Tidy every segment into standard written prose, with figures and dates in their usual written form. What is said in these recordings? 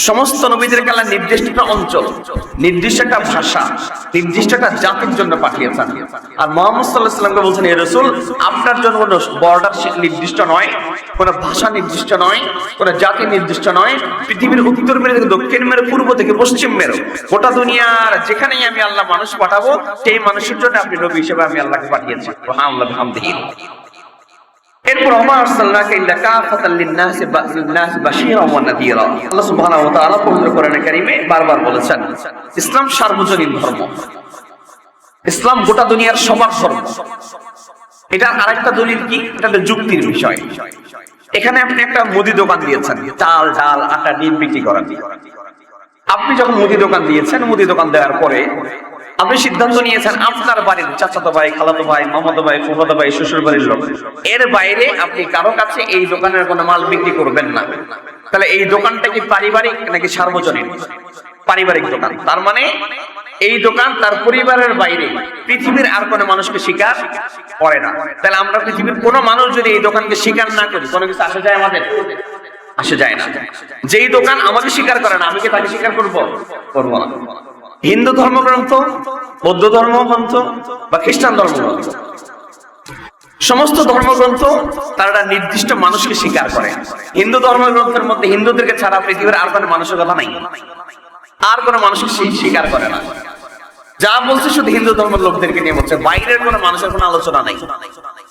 সমস্ত নবীদেরকে আল্লাহ নির্দিষ্ট একটা অঞ্চল, নির্দিষ্ট একটা ভাষা, নির্দিষ্ট একটা জাতির জন্য পাঠিয়েছেন। আর মুহাম্মদ সাল্লাল্লাহু আলাইহি ওয়াসাল্লামকে বলছেন, হে রাসূল, আপনার জন্য কোনো বর্ডার নির্দিষ্ট নয়, কোনো ভাষা নির্দিষ্ট নয়, কোনো জাতি নির্দিষ্ট নয়। পৃথিবীর উত্তর মেরু থেকে দক্ষিণ মেরু, পূর্ব থেকে পশ্চিম মেরু, গোটা দুনিয়ার যেখানেই আমি আল্লাহ মানুষ পাঠাবো, সেই মানুষের জন্য আপনি নবী হিসেবে আমি আল্লাহকে পাঠিয়েছি। সুবহানাল্লাহ বিহামদিহি। এরপর ওমা আরসালনাকা ইল্লা কাফাতাল লিন-নাসি বাশীরাও ওয়া নাযীরা। আল্লাহ সুবহানাহু ওয়া তাআলা পবিত্র কোরআনে কারীমে বারবার বলেছেন, ইসলাম সার্বজনীন ধর্ম, ইসলাম গোটা দুনিয়ার সবার ধর্ম। এটা আরেকটা দলিল কি, এটা যুক্তির বিষয়। এখানে আপনি একটা মুদি দোকান দিয়েছেন, চাল ডাল আটা ডিম বিক্রি করেন। আপনি যখন মুদি দোকান দিয়েছেন, মুদি দোকান দেওয়ার পরে আপনি সিদ্ধান্ত নিয়েছেন আপনার বাড়ির চাচাতো ভাই, খালাতো ভাই, মামাতো ভাই, ফুফাতো ভাই, শ্বশুর বাড়ির লোক, এর বাইরে আপনি কারো কাছে এই দোকানের কোনো মাল বিক্রি করবেন না। তাহলে এই দোকানটা কি পারিবারিক নাকি সার্বজনীন? পারিবারিক দোকান। তার মানে এই দোকান তার পরিবারের বাইরে পৃথিবীর আর কোনো মানুষকে স্বীকার করে না। তাহলে আমরা পৃথিবীর কোনো মানুষ যদি এই দোকানকে স্বীকার না করি, কোনো কিছু আসে যায় আমাদের? আসে যায় না। যেই দোকান আমাকে স্বীকার করে না, আমি কি তাকে স্বীকার করবো? করবো না। হিন্দু ধর্মগ্রন্থ, বৌদ্ধ ধর্মগ্রন্থ বা খ্রিস্টান ধর্মগ্রন্থ, সমস্ত ধর্মগ্রন্থ তারা নির্দিষ্ট মানুষকে স্বীকার করে। হিন্দু ধর্মগ্রন্থের মধ্যে হিন্দুদেরকে ছাড়া পৃথিবীর আর কোনো মানুষের কথা নাই, আর কোনো মানুষকে স্বীকার করে না। যা বলছে শুধু হিন্দু ধর্মের লোকদেরকে নিয়ে বলছে, বাইরের কোনো মানুষের কোনো আলোচনা নাই।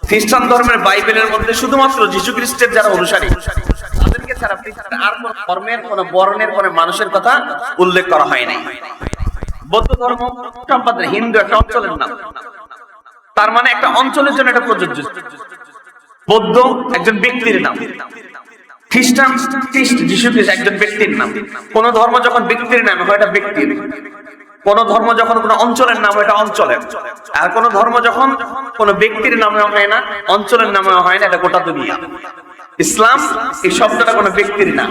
খ্রিস্টান ধর্মের বাইবেলের মধ্যে শুধুমাত্র যীশু খ্রিস্টের যারা অনুসারী, তাদেরকে ছাড়া পৃথিবীর আর কোনো ধর্মের, কোনো বর্ণের, কোনো মানুষের কথা উল্লেখ করা হয় নাই। বৌদ্ধ ধর্ম সম্পাদন হিন্দু একটা অঞ্চলের নাম, তার মানে একটা অঞ্চলের জন্য এটা প্রযোজ্য। বৌদ্ধ একজন ব্যক্তির নাম, খ্রিস্টান যীশু খ্রিস্ট একজন ব্যক্তির নাম। কোন ধর্ম যখন ব্যক্তির নাম হয় এটা ব্যক্তির, কোন ধর্ম যখন কোন অঞ্চলের নাম হয় এটা অঞ্চলের, আর কোন ধর্ম যখন কোন ব্যক্তির নামে হয় না, অঞ্চলের নামে হয় না, এটা গোটা দুনিয়া। ইসলাম এই শব্দটা কোন ব্যক্তির নাম।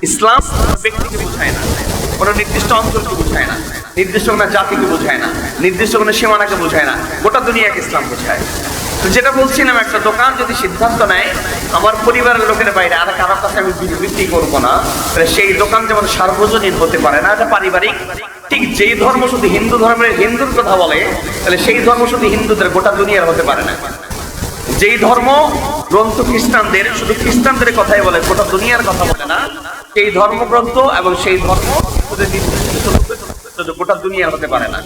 ইসলাম ব্যক্তিকে বোঝায় না, কোন নির্দিষ্ট অঞ্চলকে বোঝায় না, নির্দিষ্ট কোনো জাতিকে বোঝায় না, নির্দিষ্ট কোনো সীমানাকে বোঝায় না, গোটা দুনিয়াকে ইসলাম বোঝায়। তো যেটা বলছিলাম, একটা দোকান যদি সিদ্ধান্ত নেয় আমার পরিবারের লোকের বাইরে আর কারো কাছে আমি বিক্রি করবো না, তাহলে সেই দোকান যেমন সার্বজনীন হতে পারে না, এটা পারিবারিক। ঠিক যেই ধর্ম শুধু হিন্দু ধর্মের হিন্দুর কথা বলে, তাহলে সেই ধর্ম শুধু হিন্দুদের, গোটা দুনিয়ার হতে পারে না। যেই ধর্ম গ্রন্থ খ্রিস্টানদের, শুধু খ্রিস্টানদের কথাই বলে, গোটা দুনিয়ার কথা বলে না, সেই ধর্মগ্রন্থ এবং সেই ধর্ম শুধু গোটা দুনিয়ার হতে পারে না।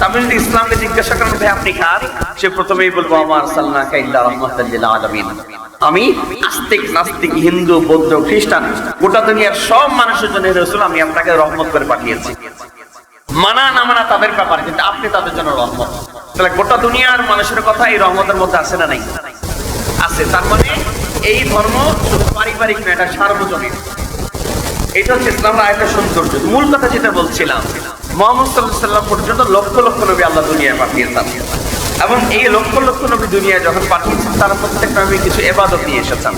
আপনি যদি ইসলামকে জিজ্ঞাসা করেন ভাই আপনি কার, সে প্রথমেই বলবো আমার আরসালনাকা ইল্লা রাহমাতাল লিল আলামিন। আমি আস্তিক নাস্তিক, হিন্দু বৌদ্ধ খ্রিস্টান, গোটা দুনিয়ার সব মানুষের জন্য রাসূল, আমি আপনাকে রহমত করে পাঠিয়েছি। মানা না মানা তাদের ব্যাপার, কিন্তু আপনি তাদের জন্য রহমত। তাহলে গোটা দুনিয়ার মানুষের কথা এই রহমতের মধ্যে আছে না নাই? আছে। তার মানে এই ধর্ম শুধু পারিবারিক না, এটা সার্বজনীন। এটা হচ্ছে ইসলামের আরেকটা সৌন্দর্য। মূল কথা যেটা বলছিলাম, মুহাম্মদ সাল্লাল্লাহু আলাইহি ওয়াসাল্লাম পর্যন্ত লক্ষ লক্ষ নবী আল্লাহ দুনিয়ায় পাঠিয়েছেন, এবং এই লক্ষ লক্ষ নবী দুনিয়ায় যখন পাঠিয়েছেন, তারা প্রত্যেকটা নবী কিছু ইবাদত নিয়ে এসেছেন।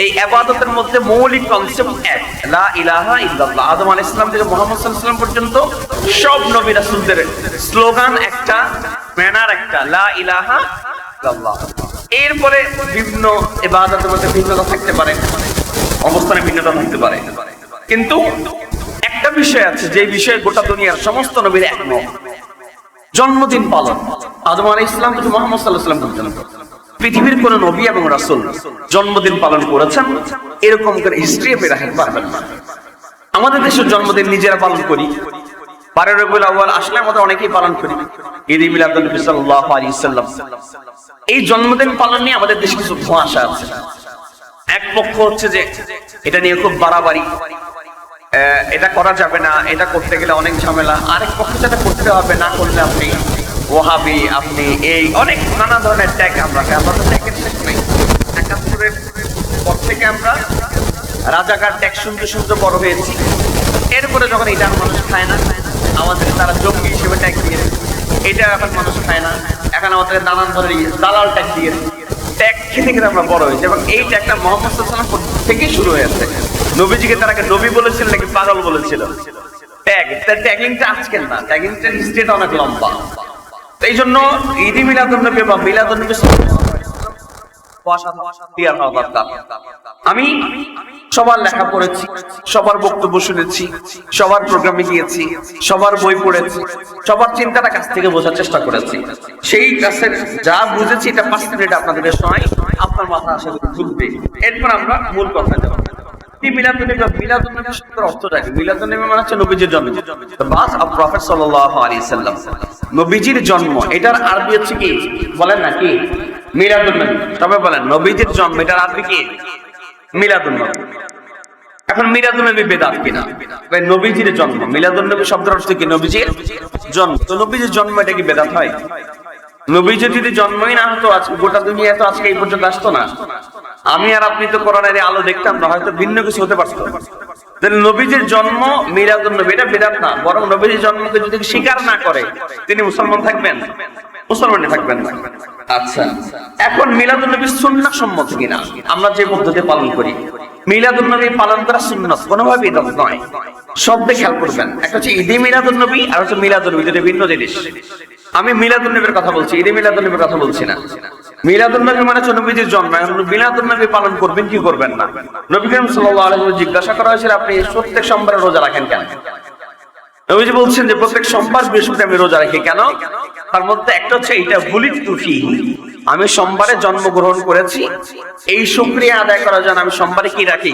এই ইবাদতের মধ্যে মৌলিক কনসেপ্ট এক, লা ইলাহা ইল্লাল্লাহ। আদম আলাইহিস সালাম থেকে মুহাম্মদ সাল্লাল্লাহু আলাইহি ওয়াসাল্লাম পর্যন্ত সব নবী রাসূলদের স্লোগান একটা, ব্যানার একটা, লা ইলাহা ইল্লাল্লাহ। এরপরে বিভিন্ন ইবাদতের মধ্যে ভিন্নতা থাকতে পারে, অবস্থানে ভিন্নতা থাকতে পারে, কিন্তু একটা বিষয় আছে যে বিষয়ে গোটা দুনিয়ার সমস্ত নবীর একমত, জন্মদিন পালন। আদম আলাইহিস সালাম থেকে মুহাম্মদ সাল্লাল্লাহু আলাইহি ওয়াসাল্লাম পর্যন্ত পৃথিবীর কোন নবী এবং রাসূল জন্মদিন পালন করেছেন এরকম করে হিস্ট্রি আপনি রাখতে পারবেন না। আমাদের দেশের জন্মদিন নিজেরা পালন করি, 12 রবিউল আউয়াল আসলে আমাদের অনেকেই পালন করি, ঈদ মিলাদুন নবী সাল্লাল্লাহু আলাইহি ওয়াসাল্লাম। এই জন্মদিন পালন নিয়ে আমাদের দেশে কিছু ধোঁয়াশা আছে। এক পক্ষ হচ্ছে যে এটা নিয়ে খুব বাড়াবাড়ি, এটা করা যাবে না, এটা করতে গেলে অনেক ঝামেলা। আরেক পক্ষ যেটা করতে হবে, না করলে আপনি ওহাবি, আপনি এই অনেক নানা ধরনের ট্যাগ আমরা তো ট্যাগের শেষ নেই। 71-এর পর থেকে আমরা রাজাকার ট্যাগ শুনতে শুনতে বড় হয়েছি। এরপরে যখন এটা মানুষ খায় না, আমাদের তারা জঙ্গি হিসেবে ট্যাগ দিয়েছে, এটা এখন মানুষ খায় না, এখন আমাদের নানান ধরনের দালাল ট্যাগ দিয়েছে। ট্যাগ খেতে খেতে আমরা বড় হয়েছি, এবং এই ট্যাগটা মুহাম্মদ সাল্লাল্লাহু আলাইহি ওয়াসাল্লাম থেকেই শুরু হয়েছে। নবীজিকে তারা নবী বলেছিল নাকি পাগল বলেছিল? ট্যাগ, তার ট্যাগিংটা আজকের না, ট্যাগিংটার হিস্ট্রিটা অনেক লম্বা। এই জন্য ঈদ মিলাদুন নবী বা মিলাদুন নবী আমি সবার লেখা পড়েছি, সবার বক্তব্য শুনেছি, সবার প্রোগ্রামে গিয়েছি, সবার বই পড়েছি, সবার চিন্তাটা কাছ থেকে বোঝার চেষ্টা করেছি। সেই কাছে যা বুঝেছি এটা 5 মিনিট আপনাদের সময় আপনার মাথা আসলে ঢুকবে। এরপর আমরা মূল কথা যাব। নবীজির জন্ম, এটার আরবি হচ্ছে কি বলেন না কি? মিলাদুন নবী। তবে বলেন নবীজির জন্ম, এটার আরবি কি? মিলাদুন নবী। এখন মিলাদুন নবী বেদাত কিনা? নবীজির জন্ম, মিলাদুন নবী শব্দের অর্থ কি? নবীজির জন্ম। তো নবীজির জন্ম এটা কি বেদাত হয়? নবীজি যদি জন্মই না হতো আজকে গোটা দুনিয়া তো আজকে এই পর্যন্ত আসতো না। আমি আর আপনি তো কোরআনের আলো দেখতাম না, হয়তো ভিন্ন কিছু হতে পারতো। তাহলে নবীজির জন্ম মিলাদুন নবী এটা বিদআত না, বরং নবীজির জন্মকে যদি স্বীকার না করে তিনি মুসলমান থাকবেন? মুসলমানই থাকবেন না। আচ্ছা, এখন মিলাদুন নবী সুন্নাহ সম্মত কিনা? আমরা যে পদ্ধতি পালন করি মিলাদুন নবী পালন করা সুন্নাত, কোনোভাবে বিদআত নয়। শব্দে খেয়াল করবেন, একটা হচ্ছে ঈদে মিলাদুন নবী আর হচ্ছে মিলাদুন নবী, দুটো ভিন্ন জিনিস। আমি মিলাদুন নবীর কথা বলছি, ঈদে মিলাদুন নবীর কথা বলছি না। মিলাদুন নবী মানে হচ্ছে নবীজির জন্ম। এখন মিলাদুন নবী পালন করবেন কি করবেন না? নবী করিম সাল্লাল্লাহু আলাইহি ওয়াসাল্লাম জিজ্ঞাসা করা হয়েছিল আপনি প্রত্যেক সোমবারে রোজা রাখেন কেন? নবীজি বলছেন যে প্রত্যেক সোমবার বৃহস্পতিবার আমি রোজা রাখি। কেন? তার মধ্যে একটা হচ্ছে এটা বুলিদতু ফীহি, আমি সোমবারে জন্মগ্রহণ করেছি, এই শুকরিয়া আদায় করার জন্য আমি সোমবারে কি রাখি?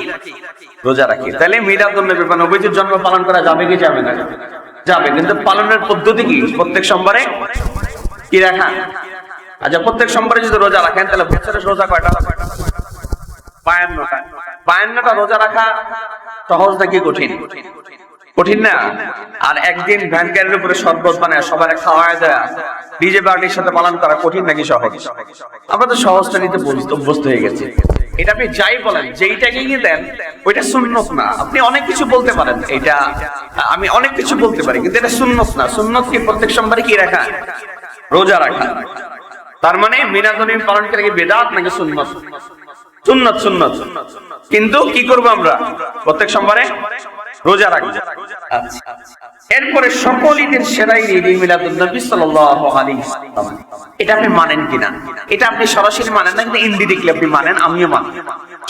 রোজা রাখি। তাহলে মিলাদুন নবী বা নবীজির জন্ম পালন করা যাবে কি যাবে না? যাবে, কিন্তু পালনের পদ্ধতি কি? প্রত্যেক সোমবারে কি রাখা? আচ্ছা, প্রত্যেক সোমবারে যদি রোজা রাখেন তাহলে বছরের রোজা কয়টা? 52টা। 52টা রোজা রাখা সহজ নাকি কঠিন? কঠিন না? আর একদিন ভ্যান গাড়ির উপরে শরবত বানায় সবার খাওয়ায় দেয়া, ডিজে পার্টির সাথে পালন করা কঠিন নাকি সহজ? আমরা তো সহজটা নিতে অভ্যস্ত হয়ে গেছি। এটা আপনি যাই বলেন, যেইটাকে নিয়ে দেন ওইটা সুন্নত না। আপনি অনেক কিছু বলতে পারেন, এটা আমি অনেক কিছু বলতে পারি, কিন্তু এটা সুন্নত না। সুন্নত কি? প্রত্যেক সোমবারে কি রাখা? রোজা রাখা। তার মানে মিলাদুন নবী পালন করে কি বেদাত নাকি সুন্নত? সুন্নত, সুন্নত। কিন্তু কি করব আমরা? প্রত্যেক সোমবারে রোজা রাখবো। আচ্ছা, এরপরে সকল ঈদের সেরা ঈদ মিলাদুন নবী সাল্লাল্লাহু আলাইহি ওয়াসাল্লাম, এটা আপনি মানেন কিনা? এটা আপনি সরাসরি মানেন না, কিন্তু ইন্দি দেখলে আপনি মানেন, আমিও মানি।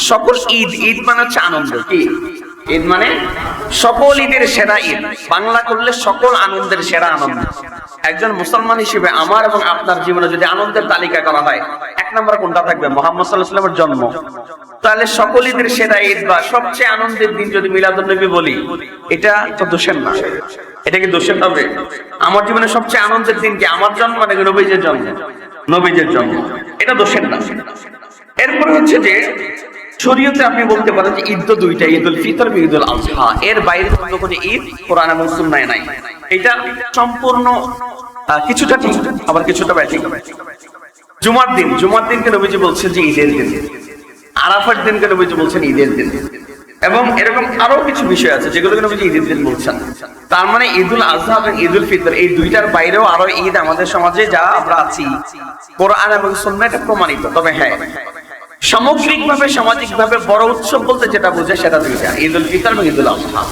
সকল ঈদ, ঈদ মানে হচ্ছে আনন্দ। কি ঈদ মানে? সকল ঈদের সেরা ঈদ, বাংলা করলে সকল আনন্দের সেরা আনন্দ। একজন মুসলমান হিসেবে আমার এবং আপনার জীবনে যদি আনন্দের তালিকা করা হয়, 1 নম্বরে কোনটা থাকবে? মুহাম্মদ সাল্লাল্লাহু আলাইহি ওয়াসাল্লামের জন্ম। তাহলে সকল ঈদের সেরা ঈদ বা সবচেয়ে আনন্দের দিন যদি মিলাদুন নবী বলি, এটা তো দোষের না। এটা কি দোষের হবে? আমার জীবনে সবচেয়ে আনন্দের দিন কি? আমার জন্ম নাকি নবীজির জন্ম? নবীজির জন্ম। এটা দোষের না। এরপরে হচ্ছে যে শরীয়তে আপনি বলতে পারেন যে ঈদ তো দুইটা, ঈদুল ফিতর এবং ঈদুল আযহা। এর বাইরে অন্য কোনো ঈদ কোরআন এবং সুন্নাহে নাই। এটা সম্পূর্ণ কিছুটা ঠিক, আবার কিছুটা ব্যাঠিক। জুমার দিন, জুমার দিনকে নবীজি বলছেন যে ঈদের দিন। আরাফার দিনকে নবীজি বলছেন ঈদের দিন। এবং এরকম আরো কিছু বিষয় আছে যেগুলোকে নবীজি ঈদের দিন বলছেন। তার মানে ঈদুল আযহা এবং ঈদুল ফিতর এই দুইটার বাইরেও আরো ঈদ আমাদের সমাজে যা আমরা আছি কোরআন এবং সুন্নাহ এটা প্রমাণিত। তবে হ্যাঁ, সামগ্রিকভাবে সামাজিকভাবে বড় উৎসব বলতে যেটা বোঝে সেটা দুইটা, ঈদুল ফিতর এবং ঈদুল আযহা।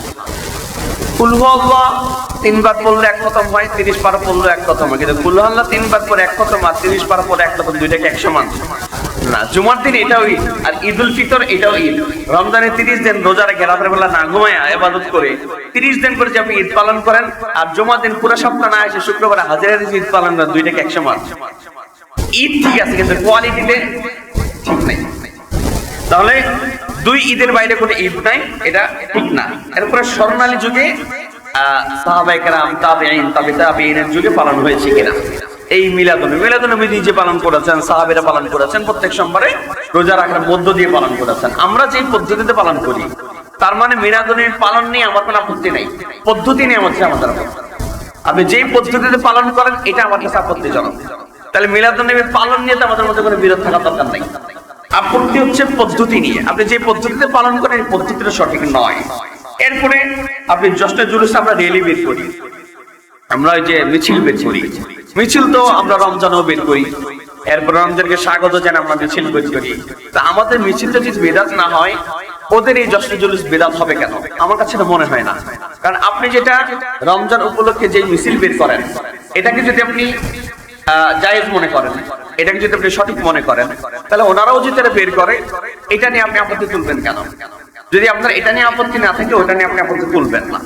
কুল হুয়াল্লাহ 3 বার পড়লে 1 খতম হয়, 30 বার পড়লে 1 খতম হয়। কিন্তু কুল হুয়াল্লাহ 3 বার পরে 1 খতম আর 30 বার পরে 1 খতম, দুইটা কি এক সমান না? জুমার দিন এটাও ঈদ, আর ঈদুল ফিতর এটাও ঈদ। রমজানে 30 দিন রোজা রেখে রাতের বেলা না ঘুমায়া ইবাদত করে 30 দিন করে যে আপনি ঈদ পালন করেন, আর জুমার দিন পুরো সপ্তাহ না এসে শুক্রবারে হাজিরার ঈদ পালন করেন, দুইটা কি এক সমান? ঈদ ঠিক আছে, কিন্তু কোয়ালিটিতে ঠিক নাই। তাহলে দুই ঈদের বাইরে কোনো ঈদ নাই, এটা ঠিক না। এরপরে স্বর্ণালী যুগে সাহাবায়ে কেরাম, তাবেঈন, তাবেঈনের যুগে পালন হয়েছে কিনা এই মিলাদুন নবী নিজে পালন করেছেন, সাহাবীরা পালন করেছেন, প্রত্যেক সোমবারে রোজা রাখার মধ্য দিয়ে পালন করেছেন। আমরা যে পদ্ধতিতে পালন করি, তার মানে মিলাদুন নবী পালন নিয়ে আমার কোনো আপত্তি নাই, পদ্ধতি নিয়ে হচ্ছে আমাদের আপত্তি। আপনি যেই পদ্ধতিতে পালন করেন এটা আমার কাছে আপত্তিজনক। তাহলে মিলাদুন নবী পালন নিয়ে তো আমাদের মধ্যে কোনো বিরোধ থাকার দরকার নাই। আপত্তি হচ্ছে পদ্ধতি নিয়ে, আপনি যে পদ্ধতিতে পালন করেন এই পদ্ধতিটা সঠিক নয়। এরপরে আপনি জশ্নে জুলুস আমরা র্যালি বের করি, আমরা ওই যে মিছিল বের করি, মিছিল তো আমরা রমজানও বের করি, এরপর রমজানকে স্বাগত জানাই আমরা মিছিল বের করি। তা আমাদের মিছিলটা যদি বেদাত না হয়, ওদের এই জশ্নে জুলুস বেদাত হবে কেন? আমার কাছে মনে হয় না। কারণ আপনি যেটা রমজান উপলক্ষে যে মিছিল বের করেন, এটাকে যদি আপনি জায়েজ মনে করেন, এটাকে যদি আপনি সঠিক মনে করেন, তাহলে ওনারাও যদি এটা বের করে, এটা নিয়ে আপনি আপত্তি তুলবেন কেন? যদি আপনার এটা নিয়ে আপত্তি না থাকে, ওটা নিয়ে আপনি আপত্তি তুলবেন না।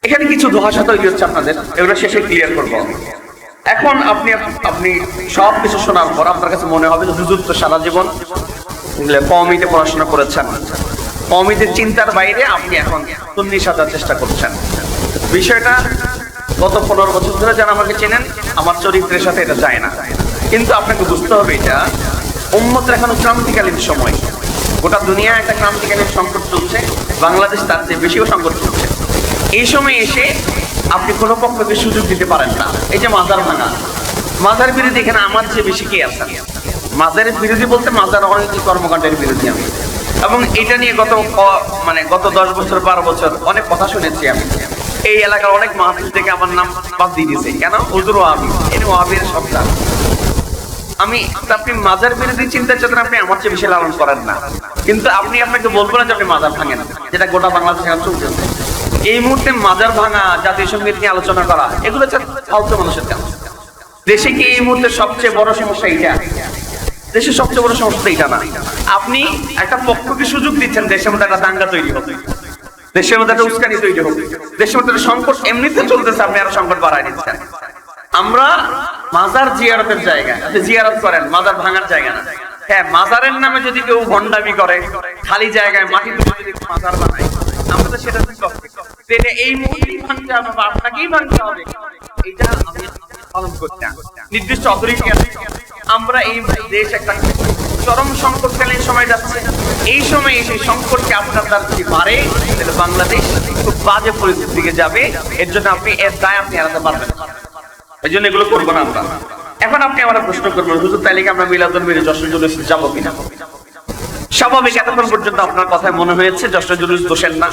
এখানে কিছু ধোঁয়াশা তৈরি হচ্ছে আপনাদের, এগুলো শেষে ক্লিয়ার করবো। এখন আপনি সব কিছু শোনার পর আপনার কাছে মনে হবে যে হুজুর তো সারা জীবন কওমিতে পড়াশোনা করেছেন, কওমিদের চিন্তার বাইরে আপনি এখন সুন্নি সাজার চেষ্টা করছেন। বিষয়টা গত 15 বছর ধরে যারা আমাকে চেনেন, আমার চরিত্রের সাথে এটা যায় না। কিন্তু আপনাকে বুঝতে হবে, এটা উম্মতের এখন ক্রান্তিকালীন সময়, গোটা দুনিয়া একটা ক্রান্তিকালীন সংকট চলছে, বাংলাদেশ তার চেয়ে বেশিও সংকট চলছে। এই সময় এসে আপনি কোনো পক্ষকে সুযোগ দিতে পারেন না। এই যে মাজার ভাঙা, মাজার বিরোধী এখানে আমার চেয়ে বেশি কে আছেন? মাজারের বিরোধী বলতে মাজার অনেক কর্মকাণ্ডের বিরোধী আমি, এবং এটা নিয়ে গত 10 বছর 12 বছর অনেক কথা শুনেছি আমি। এই এলাকার অনেক মাহফিল থেকে আমার নাম বাদ দিয়ে দিয়েছে, কেন? হুজুর ওয়াহাবি, এর ওয়াহাবির সন্তান আমি। আপনি মাজার বিরোধী চিন্তা চেতনা আপনি আমার চেয়ে বেশি লালন করেন না, কিন্তু আপনাকে বলবো না যে আপনি মাজার ভাঙেন, যেটা গোটা বাংলাদেশে চলছে। এই মুহূর্তে মাজার ভাঙা, জাতীয় সঙ্গীত নিয়ে আলোচনা করা, এগুলো ফালতু মানুষের কাজ। দেশে কি এই মুহূর্তে সবচেয়ে বড় সমস্যা এইটা? দেশের সবচেয়ে বড় সমস্যা এইটা না। আপনি একটা পক্ষকে সুযোগ দিচ্ছেন দেশের মধ্যে একটা দাঙ্গা তৈরি হবে, দেশের মধ্যে একটা উস্কানি তৈরি হবে, দেশের মধ্যে একটা সংকট এমনিতে চলতেছে, আপনি আরো সংকট বাড়ায় দিচ্ছেন। আমরা মাজার জিয়ারতের জায়গা, আপনি জিয়ারত করেন, মাজার ভাঙার জায়গা না। হ্যাঁ, মাজারের নামে যদি কেউ ভণ্ডামি করে, খালি জায়গায় মাটি তুলে যদি মাজার বানায়, আমরা তো সেটা এই মুহূর্তেই ভাঙতে হবে বা আপনাকেই ভাঙতে হবে, এটা আমি পালন করতে নির্দিষ্ট অথরিটি আছে। আমরা এই দেশ একটা চরম সংকটকালীন সময় যাচ্ছে, এই সময় সেই সংকটকে আপনার দ্বারা যদি পারে, তাহলে বাংলাদেশ খুব বাজে পরিস্থিতির দিকে যাবে। এর জন্য এর দায় আপনি এড়াতে পারবেন, এই জন্য এগুলো করবো না আমরা। এখন আপনি আমরা প্রশ্ন করবেন, হুজুর তাইলে আমরা মিলাদুন নবীর জশ্ন জুলুস যাবো কিনা? স্বাভাবিক, এতক্ষণ পর্যন্ত আপনার কথায় মনে হয়েছে জশ্ন জুলুস দোষের না,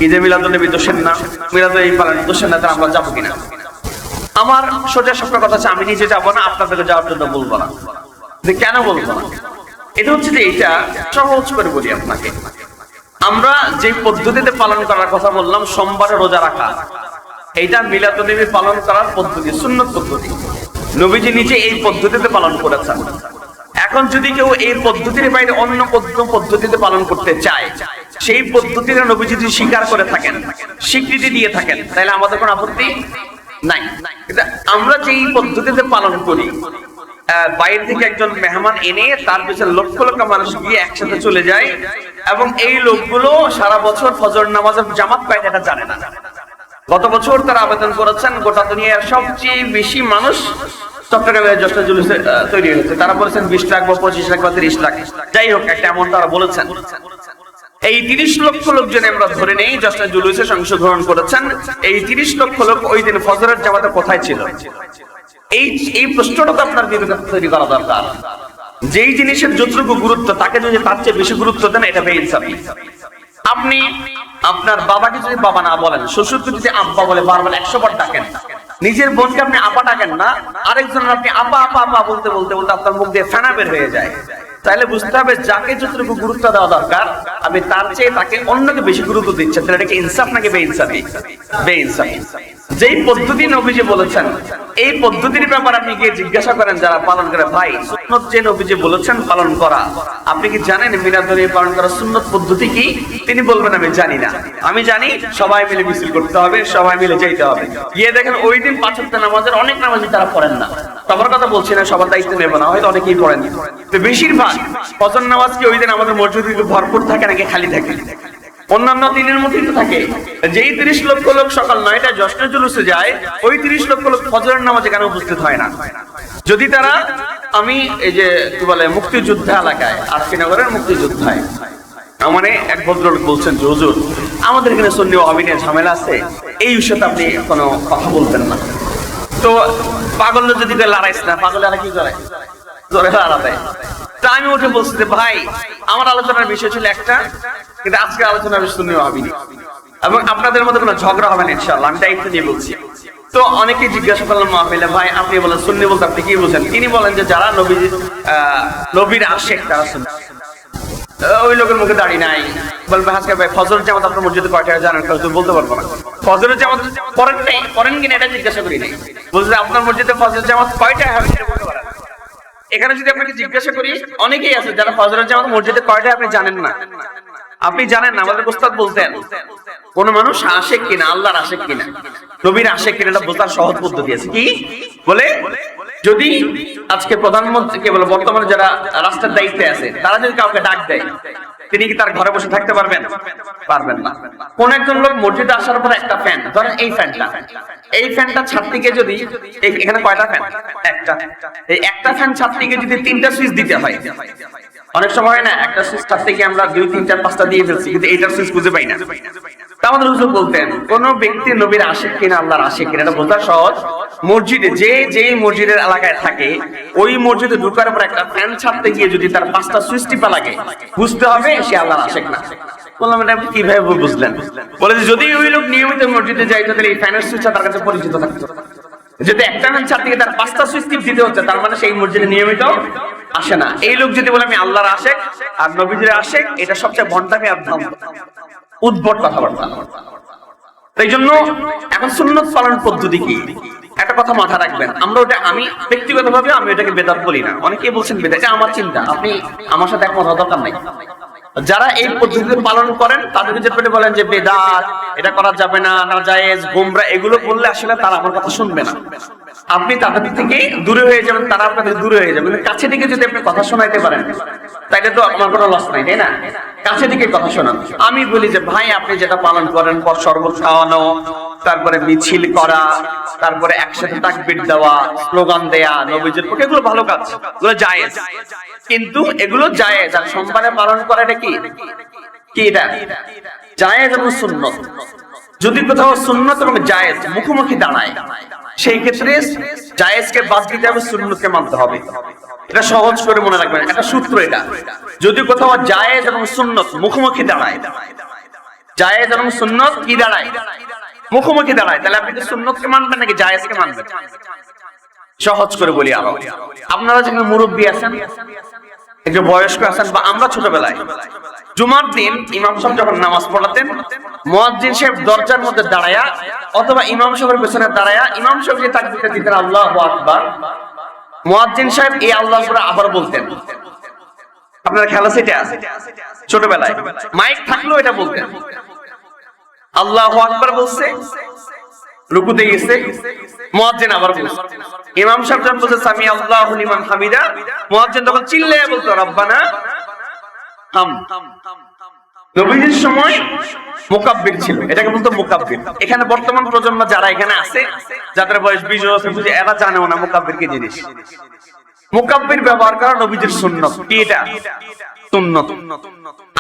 ঈদে মিলাদুন নবী দোষের না, মিলাদুন নবী পালন দোষের না, তাহলে আমরা যাবো কিনা? আমার সোজা সাপটা কথা আছে, আমি নিজে যাবো না, আপনাদেরকে যাওয়ার জন্য বলবো না। কেন বলবো না? এটা হচ্ছে যে এটা সহজ করে বলি আপনাকে। আমরা যে পদ্ধতিতে পালন করার কথা বললাম, সোমবারে রোজা রাখা, এইটা মিলাদুন নবী পালন করার পদ্ধতি, সুন্নত পদ্ধতি। নবীজি নিজে এই পদ্ধতিতে পালন করেছেন। এখন যদি কেউ এই পদ্ধতির বাইরে অন্য পদ্ধতিতে পালন করতে চায়, সেই পদ্ধতিটা নবীজি যদি স্বীকার করে থাকেন, স্বীকৃতি দিয়ে থাকেন, তাহলে আমাদের কোনো আপত্তি নাই। আমরা যে এই পদ্ধতিতে পালন করি, বাইরে থেকে একজন মেহমান এনে তার পিছনে লক্ষ লক্ষ মানুষ গিয়ে একসাথে চলে যায়, এবং এই লোকগুলো সারা বছর ফজর নামাজের জামাত পায় এটা জানে না। গত বছর তারা আবেদন করেছেন, গোটা দুনিয়ার সবচেয়ে বেশি মানুষ চট্টগ্রামের জশ্ন জুলুসে তৈরি হয়েছে। তারা বলেছেন 20 লাখ বা 25 লাখ বা 30 লাখ, যাই হোক একটা এমন তারা বলেছেন। এই 30 লক্ষ লোকজন আমরা ধরে নেই জশ্ন জুলুসে অংশগ্রহণ করেছেন। এই 30 লক্ষ লোক ওই দিন ফজরের জামাতে কোথায় ছিল? এই প্রশ্নটা তো আপনার বিবেকে তৈরি করা দরকার। যেই জিনিসের যতটুকু গুরুত্ব, তাকে যদি তার চেয়ে বেশি গুরুত্ব দেন, এটা বেইনসাফি। আপনি আপনার বাবাকে যদি বাবা না বলেন, শ্বশুরকে যদি আব্বা বলে বারবার 100 বার ডাকেন, নিজের বোনকে আপনি আপা ডাকেন না, আরেকজনের আপনি আপা আপা আপা বলতে বলতে বলতে আপনার মুখ দিয়ে ফেনা বের হয়ে যায়, তাহলে বুঝতে হবে যাকে যতটুকু গুরুত্ব দেওয়া দরকার আপনি তার চেয়ে তাকে অন্যকে বেশি গুরুত্ব দিচ্ছেন, তাহলে এটা কি ইনসাফ নাকি বেইনসাফি? বেইনসাফি। যেই পদ্ধতি নবীজি বলেছেন, এই পদ্ধতির ব্যাপারে আপনি গিয়ে জিজ্ঞাসা করেন যারা পালন করে, ভাই সুন্নত যে নবীজি বলেছেন পালন করা, আপনি কি জানেন মিলাদুন নবী পালন করার সুন্নত পদ্ধতি কি? তিনি বলবেন আমি জানি না। আমি জানি সবাই মিলে মিছিল করতে হবে, সবাই মিলে যেতে হবে। গিয়ে দেখেন ওই দিন 5 ওয়াক্ত নামাজের অনেক নামাজি তারা পড়েন না। সবার কথা বলছি না, সবার দায়িত্ব নেব না, হয়তো অনেকেই পড়েন, তো বেশিরভাগ ফজর নামাজ কি ওই দিন আমাদের মসজিদে ভরপুর থাকে নাকি খালি থাকে? অন্যান্য দিনের মধ্যেই তো থাকে। যেই 30 লক্ষ লোক সকাল 9টায় জশ্ন জুলুসে যায়, ওই 30 লক্ষ লোক ফজরের নামাজে কেন উপস্থিত হয় না? যদি তারা, আমি এই যে কি বলে মুক্তিযোদ্ধা এলাকায়, আরফিনগরের মুক্তিযোদ্ধায় আমার এক ভদ্রলোক বলছেন যে হুজুর আমাদের এখানে সুন্নি ওয়াহাবি নিয়ে ঝামেলা আছে, এই বিষয়ে আপনি কোনো কথা বলবেন না। তো পাগল যদি লড়াইস না, পাগল আর কি করে? জোরে লড়াবে। তা আমি উঠে বলছি যে ভাই, আমার আলোচনার বিষয় ছিল একটা, কিন্তু আজকে আলোচনার বিষয় সুন্নি ওয়াহাবি, এবং আপনাদের মধ্যে কোনো ঝগড়া হবে না ইনশাআল্লাহ, আমি দায়িত্ব নিয়ে বলছি। তো অনেকে জিজ্ঞাসা করলাম মাহফিলে, ভাই আপনি বলেন সুন্নি বলতে আপনি কি বুঝেন? তিনি বলেন যে যারা নবীর আশিক তারা সুন্নি। ওই লোকের মুখে দাড়ি নাই, বলবে আজকে ভাই ফজর জামাত আপনার মসজিদে কয়টা জানেন? তুমি বলতে পারবো না। ফজরের জামাত করেন নাই, করেন কিনা এটা জিজ্ঞাসা করি নাই, বলছে আপনার মসজিদে ফজর জামাত কয়টা হবে বলতে পারেন? এখানে যদি আপনাকে জিজ্ঞাসা করি, অনেকেই আছে যারা ফজরের জামাত মসজিদে কয়টা আপনি জানেন না। আপনি জানেন না, আমাদের উস্তাদ বলতেন কোন মানুষ আশেক কিনা, আল্লাহর আশেক কিনা, নবীর আশেক কিনা, এটা বোঝার সহজ পদ্ধতি আছে। কি বলে? যদি আজকে প্রধানমন্ত্রী কে বলে, বর্তমানে যারা রাষ্ট্রের দায়িত্বে আছে, তারা যদি কাউকে ডাক দেয়, তিনি কি তার ঘরে বসে থাকতে পারবেন? পারবেন না। কোন একজন লোক মসজিদে আসার পর একটা ফ্যান, ধরেন এই ফ্যানটা ছাদতে গিয়ে যদি, এখানে কয়টা ফ্যান? একটা। এই একটা ফ্যান ছাদতে গিয়ে যদি 3টা সুইচ দিতে হয়, অনেক সময় না একটা সুইচ ছাদতে গিয়ে আমরা 2, 3, 4, 5টা দিয়ে ফেলছি, কিন্তু এইটার সুইচ খুঁজে পাই না। তা আমাদের হুজুর বলতেন, কোন ব্যক্তি নবীর আশিক কিনা, আল্লাহর আশিক কিনা, এটা বোঝা সহজ। মসজিদে যে মসজিদের এলাকায় থাকে, ওই মসজিদে ঢোকার পর একটা ফ্যান ছাড়তে গিয়ে যদি তার 5টা সুইচ টিপা লাগে, বুঝতে হবে সে আল্লাহর আশিক না। বললাম এটা আপনি কিভাবে বুঝলেন? বলে যে যদি ওই লোক নিয়মিত মসজিদে যাইতো, তাহলে এই ফ্যানের সুইচটা তার কাছে পরিচিত থাকতো। যদি একটা ফ্যান ছাড়তে গিয়ে তার 5টা সুইচ টিপ দিতে হচ্ছে, তার মানে সেই মসজিদে নিয়মিত আসে না। এই লোক যদি বলে আমি আল্লাহর আশিক আর নবীজির আশিক, এটা সবচেয়ে ভণ্ডামি আর ভ্রান্ত, উদ্ভট কথাবার্তা। তাই জন্য এখন সুন্নত পালন পদ্ধতি কি, একটা কথা মাথা রাখবেন। আমরা ওটা, আমি ব্যক্তিগতভাবে আমি এটাকে বেদাত বলি না। অনেকেই বলছেন বেদাত, এটা আমার চিন্তা, আপনি আমার সাথে একমত হওয়ার দরকার নাই। যারা এই পদ্ধতি পালন করেন তাদেরকে যেটা বলেন যে বেদাত, এটা করা যাবে না, নাজায়েজ, গোমরা, এগুলো বললে আসলে তারা আমার কথা শুনবে না। আপনি তাদের থেকে দূরে হয়ে যাবেন, তারা আপনাদের দূরে হয়ে যাবে। কাছে থেকে যদি আপনি কথা শোনাইতে পারেন, তাইলে তো আমার কোনো লস নাই, তাই না? কাছে থেকে কথা শোনান। আমি বলি যে ভাই, আপনি যেটা পালন করেন, পর শরবত খাওয়ানো, তারপরে মিছিল করা, তারপরে একসাথে তাকবীর দেওয়া, স্লোগান দেয়া নবীজির পক্ষে, এগুলো ভালো কাজ, এগুলো জায়েজ। কিন্তু এগুলো জায়েজ, আর সোমবারে পালন করা এটা কি? এটা জায়েজ এবং সুন্নত। যদি কোথাও সুন্নত এবং জায়েজ মুখোমুখি দাঁড়ায়, সেই ক্ষেত্রে জায়েজকে বাদ দিতে হবে, সুন্নতকে মানতে হবে। এটা সহজ করে মনে রাখবেন, একটা সূত্র এটা। যদি কোথাও জায়েজ এবং সুন্নত মুখোমুখি দাঁড়ায়, জায়েজ এবং সুন্নত কি দাঁড়ায়? মুখোমুখি দাঁড়ায়, তাহলে আপনি কি সুন্নতকে মানবেন নাকি জায়েজকে মানবেন? সহজ করে বলি আরো, আপনারা যেখানে মুরব্বী আছেন, একটু বয়স্ক আছেন, বা আমরা ছোটবেলায় জুমার দিন ইমাম সাহেব যখন নামাজ পড়াতেন, মুয়াজ্জিন সাহেব দরজার মধ্যে দাঁড়ায়া অথবা ইমাম সাহেবের পেছনে দাঁড়ায়া ইমাম সাহেব যে তাকবীর দিতেন আল্লাহু আকবার, মুয়াজ্জিন সাহেব এই আল্লাহু আকবার আবার বলতেন। আপনার খেয়াল আছে এটা? ছোটবেলায় মাইক থাকলেও এটা বলতেন, আল্লাহু আকবার বলছে, রুকুতে গেছে, মুয়াজ্জিন আবার বলছে। ইমাম সাহেব যখন বলছে সামি আল্লাহু লিমান হামিদা, মুয়াজ্জিন তখন চিল্লায়ে বলতো রব্বানা হাম। নবীজির সময় মুকাব্বির ছিল, এটাকে বলতো মুকাব্বির। এখানে বর্তমান প্রজন্ম যারা এখানে আছে, যাদের বয়স 20 বছর, বুঝে এরা জানেও না মুকাব্বির কি জিনিস। মুকাব্বির ব্যবহার করা নবীজির সুন্নাত। কি এটা? সুন্নাত।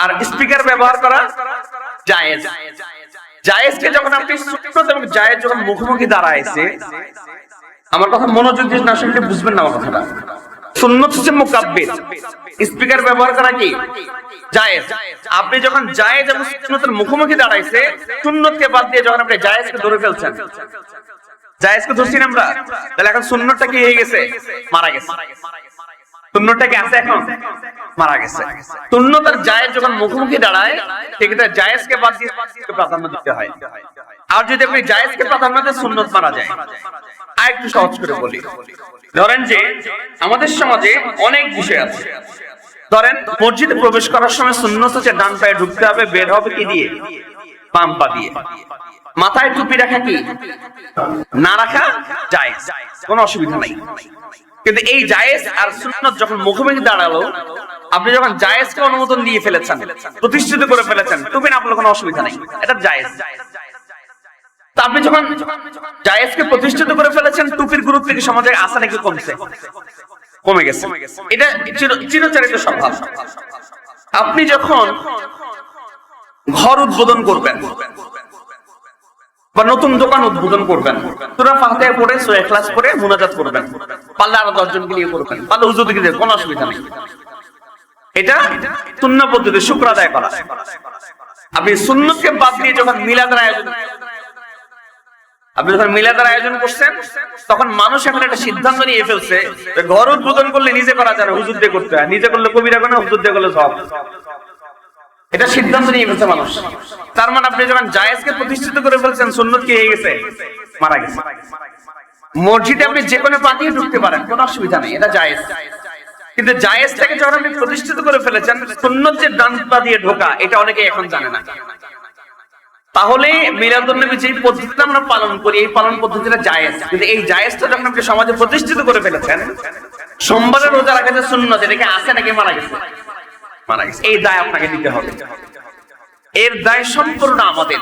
আর স্পিকার ব্যবহার করা জায়েজ। জায়েজকে যখন আপনি সুন্নাত এবং জায়েজ যখন মুখোমুখি দাঁড়াইছে, আমার কথা মনোযোগ দিয়ে না শুনলে বুঝবেন না আমার কথাটা। সুন্নাত হচ্ছে মুকাব্বির, স্পিকার ব্যবহার করা কি? জায়েজ। আপনি যখন জায়েজ এবং সুন্নাতের মুখোমুখি দাঁড়াইছে, সুন্নাতকে বাদ দিয়ে যখন আপনি জায়েজকে ধরে ফেলছেন, জায়েজকে ধরছি না আমরা, তাহলে এখন সুন্নাতটা কি হয়ে গেছে? মারা গেছে। সুন্নাতটা কি আছে এখন? মারা গেছে। সুন্নাত আর জায়েজ যখন মুখোমুখি দাঁড়ায়, সেক্ষেত্রে জায়েজকে বাদ দিয়ে প্রাধান্য দিতে হয়। আর যদি আপনি জায়েজকে প্রাধান্য দেন, সুন্নাত মারা যায়। আর একটু সহজ করে বলি, ধরেন যে আমাদের সমাজে অনেক বিষয় আছে। ধরেন মসজিদে প্রবেশ করার সময় সুন্নাত হচ্ছে ডান পায়ে ঢুকতে হবে, বের হবে কি দিয়ে? বাম পা দিয়ে। মাথায় টুপি রাখা কি? না রাখা জায়েজ, কোনো অসুবিধা নাই। কিন্তু এই জায়েজ আর সুন্নাত যখন মুখোমুখি দাঁড়ালো, আপনি যখন জায়েজকে অনুমোদন দিয়ে ফেলেছেন, প্রতিষ্ঠিত করে ফেলেছেন, টুপি না পড়লে কোনো অসুবিধা নাই, এটা জায়েজ। তা আপনি যখন জায়েজকে প্রতিষ্ঠিত করে ফেলেছেন, টুপির গুরুত্ব কি সমাজে আছে নাকি কমছে? কমে গেছে। এটা চিরচরিত স্বভাব। আপনি যখন ঘর উদ্বোধন করবেন বা নতুন দোকান উদ্বোধন করবেন, সূরা ফাতিহা পড়ে, সূরা ইখলাস পড়ে মুনাজাত করবেন, পারলে আরো 10 জনকে নিয়ে করবেন, পারলে হুজুরকে দিয়ে, কোনো অসুবিধা নেই। এটা সুন্নাহ পদ্ধতি, শুকর আদায় করা। আপনি সুন্নাতকে বাদ দিয়ে যখন মিলাদের আয়োজন করছেন, তখন মানুষ এখন একটা সিদ্ধান্ত নিয়ে ফেলছে ঘর উদ্বোধন করলে নিজে করা যায় না, হুজুর দিয়ে করতে হয়, নিজে করলে কবিরা গুনাহ, হুজুর দিয়ে করলে সওয়াব। এটা সিদ্ধান্ত নিয়ে ফেলছে মানুষ। তার মানে আপনি যখন জায়েজকে প্রতিষ্ঠিত করে ফেলছেন, সুন্নাত কি হয়ে গেছে? মারা গেছে। মসজিদে আপনি যে কোনো পা দিয়ে ঢুকতে পারেন, কোনো অসুবিধা নেই, এটা জায়েজ। কিন্তু জায়েজটাকে যখন আপনি প্রতিষ্ঠিত করে ফেলেছেন, সুন্নত যে ডান পা দিয়ে ঢোকা, এটা অনেকে এখন জানে না। তাহলে মিলাদুন নবী যে পদ্ধতিটা আমরা পালন করি, এই পালন পদ্ধতিটা জায়েজ, কিন্তু এই জায়েজটা যখন আপনি সমাজে প্রতিষ্ঠিত করে ফেলেছেন, সোমবারের রোজা রাখা যে সুন্নত, এটাকে আছে নাকি মারা গেছে? মারা গেছে। এই দায় আপনাকে দিতে হবে, এর দায় সম্পূর্ণ আমাদের।